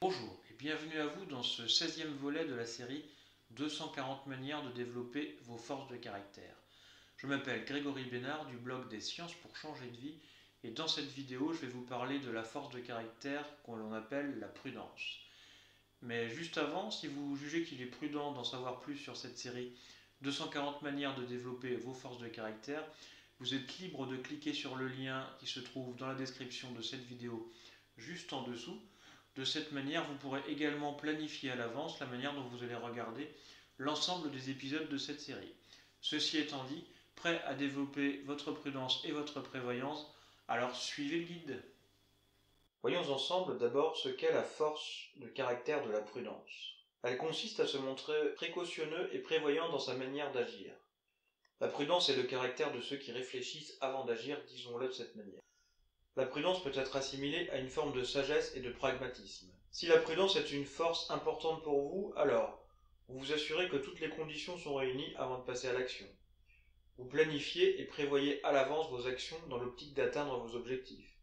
Bonjour et bienvenue à vous dans ce 16e volet de la série 240 manières de développer vos forces de caractère. Je m'appelle Grégory Bénard du blog des sciences pour changer de vie et dans cette vidéo je vais vous parler de la force de caractère qu'on appelle la prudence. Mais juste avant, si vous jugez qu'il est prudent d'en savoir plus sur cette série 240 manières de développer vos forces de caractère, vous êtes libre de cliquer sur le lien qui se trouve dans la description de cette vidéo juste en dessous. De cette manière, vous pourrez également planifier à l'avance la manière dont vous allez regarder l'ensemble des épisodes de cette série. Ceci étant dit, prêt à développer votre prudence et votre prévoyance, alors suivez le guide. Voyons ensemble d'abord ce qu'est la force de caractère de la prudence. Elle consiste à se montrer précautionneux et prévoyant dans sa manière d'agir. La prudence est le caractère de ceux qui réfléchissent avant d'agir, disons-le de cette manière. La prudence peut être assimilée à une forme de sagesse et de pragmatisme. Si la prudence est une force importante pour vous, alors vous vous assurez que toutes les conditions sont réunies avant de passer à l'action. Vous planifiez et prévoyez à l'avance vos actions dans l'optique d'atteindre vos objectifs.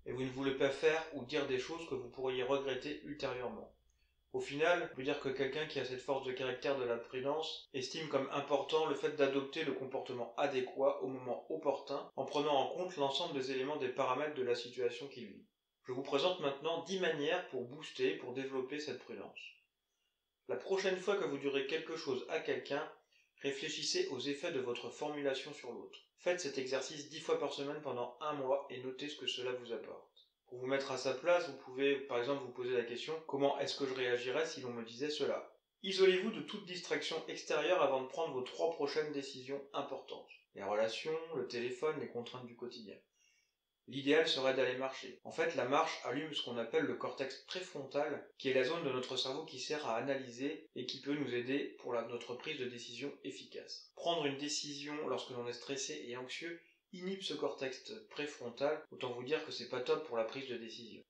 Et vous ne voulez pas faire ou dire des choses que vous pourriez regretter ultérieurement. Au final, je veux dire que quelqu'un qui a cette force de caractère de la prudence estime comme important le fait d'adopter le comportement adéquat au moment opportun en prenant en compte l'ensemble des éléments des paramètres de la situation qu'il vit. Je vous présente maintenant 10 manières pour booster, pour développer cette prudence. La prochaine fois que vous direz quelque chose à quelqu'un, réfléchissez aux effets de votre formulation sur l'autre. Faites cet exercice 10 fois par semaine pendant un mois et notez ce que cela vous apporte. Pour vous mettre à sa place, vous pouvez par exemple vous poser la question « Comment est-ce que je réagirais si l'on me disait cela ?» Isolez-vous de toute distraction extérieure avant de prendre vos 3 prochaines décisions importantes. Les relations, le téléphone, les contraintes du quotidien. L'idéal serait d'aller marcher. En fait, la marche allume ce qu'on appelle le cortex préfrontal, qui est la zone de notre cerveau qui sert à analyser et qui peut nous aider pour notre prise de décision efficace. Prendre une décision lorsque l'on est stressé et anxieux inhibe ce cortex préfrontal, autant vous dire que c'est pas top pour la prise de décision.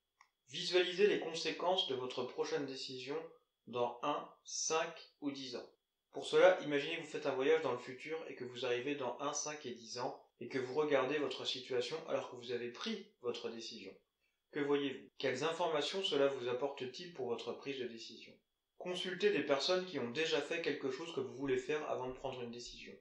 Visualisez les conséquences de votre prochaine décision dans 1, 5 ou 10 ans. Pour cela, imaginez que vous faites un voyage dans le futur et que vous arrivez dans 1, 5 et 10 ans et que vous regardez votre situation alors que vous avez pris votre décision. Que voyez-vous? Quelles informations cela vous apporte-t-il pour votre prise de décision? Consultez des personnes qui ont déjà fait quelque chose que vous voulez faire avant de prendre une décision.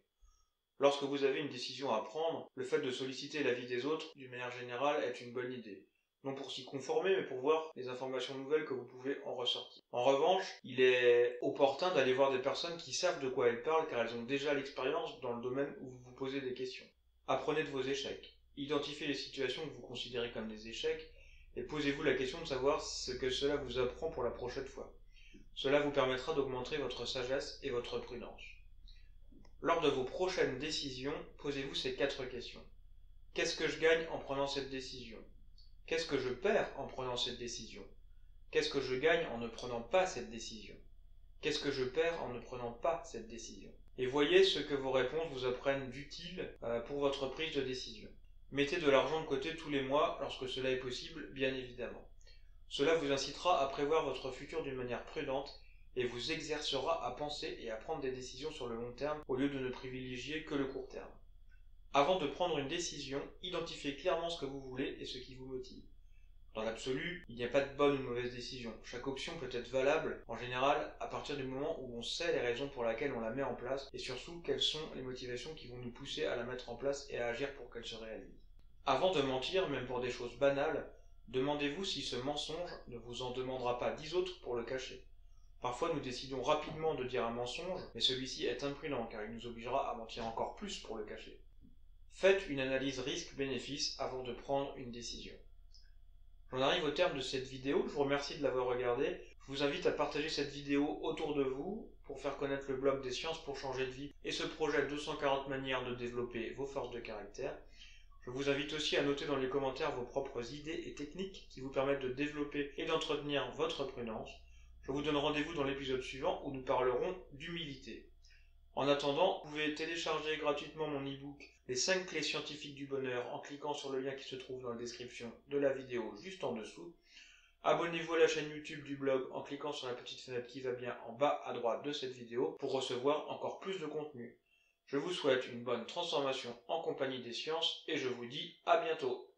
Lorsque vous avez une décision à prendre, le fait de solliciter l'avis des autres, d'une manière générale, est une bonne idée. Non pour s'y conformer, mais pour voir les informations nouvelles que vous pouvez en ressortir. En revanche, il est opportun d'aller voir des personnes qui savent de quoi elles parlent car elles ont déjà l'expérience dans le domaine où vous vous posez des questions. Apprenez de vos échecs. Identifiez les situations que vous considérez comme des échecs et posez-vous la question de savoir ce que cela vous apprend pour la prochaine fois. Cela vous permettra d'augmenter votre sagesse et votre prudence. Lors de vos prochaines décisions, posez-vous ces 4 questions. Qu'est-ce que je gagne en prenant cette décision? Qu'est-ce que je perds en prenant cette décision? Qu'est-ce que je gagne en ne prenant pas cette décision? Qu'est-ce que je perds en ne prenant pas cette décision? Et voyez ce que vos réponses vous apprennent d'utile pour votre prise de décision. Mettez de l'argent de côté tous les mois lorsque cela est possible, bien évidemment. Cela vous incitera à prévoir votre futur d'une manière prudente et vous exercera à penser et à prendre des décisions sur le long terme au lieu de ne privilégier que le court terme. Avant de prendre une décision, identifiez clairement ce que vous voulez et ce qui vous motive. Dans l'absolu, il n'y a pas de bonne ou de mauvaise décision. Chaque option peut être valable, en général, à partir du moment où on sait les raisons pour lesquelles on la met en place et surtout quelles sont les motivations qui vont nous pousser à la mettre en place et à agir pour qu'elle se réalise. Avant de mentir, même pour des choses banales, demandez-vous si ce mensonge ne vous en demandera pas 10 autres pour le cacher. Parfois, nous décidons rapidement de dire un mensonge, mais celui-ci est imprudent car il nous obligera à mentir encore plus pour le cacher. Faites une analyse risque-bénéfice avant de prendre une décision. J'en arrive au terme de cette vidéo, je vous remercie de l'avoir regardée. Je vous invite à partager cette vidéo autour de vous pour faire connaître le blog des sciences pour changer de vie et ce projet 240 manières de développer vos forces de caractère. Je vous invite aussi à noter dans les commentaires vos propres idées et techniques qui vous permettent de développer et d'entretenir votre prudence. Je vous donne rendez-vous dans l'épisode suivant où nous parlerons d'humilité. En attendant, vous pouvez télécharger gratuitement mon e-book Les 5 clés scientifiques du bonheur en cliquant sur le lien qui se trouve dans la description de la vidéo juste en dessous. Abonnez-vous à la chaîne YouTube du blog en cliquant sur la petite fenêtre qui va bien en bas à droite de cette vidéo pour recevoir encore plus de contenu. Je vous souhaite une bonne transformation en compagnie des sciences et je vous dis à bientôt.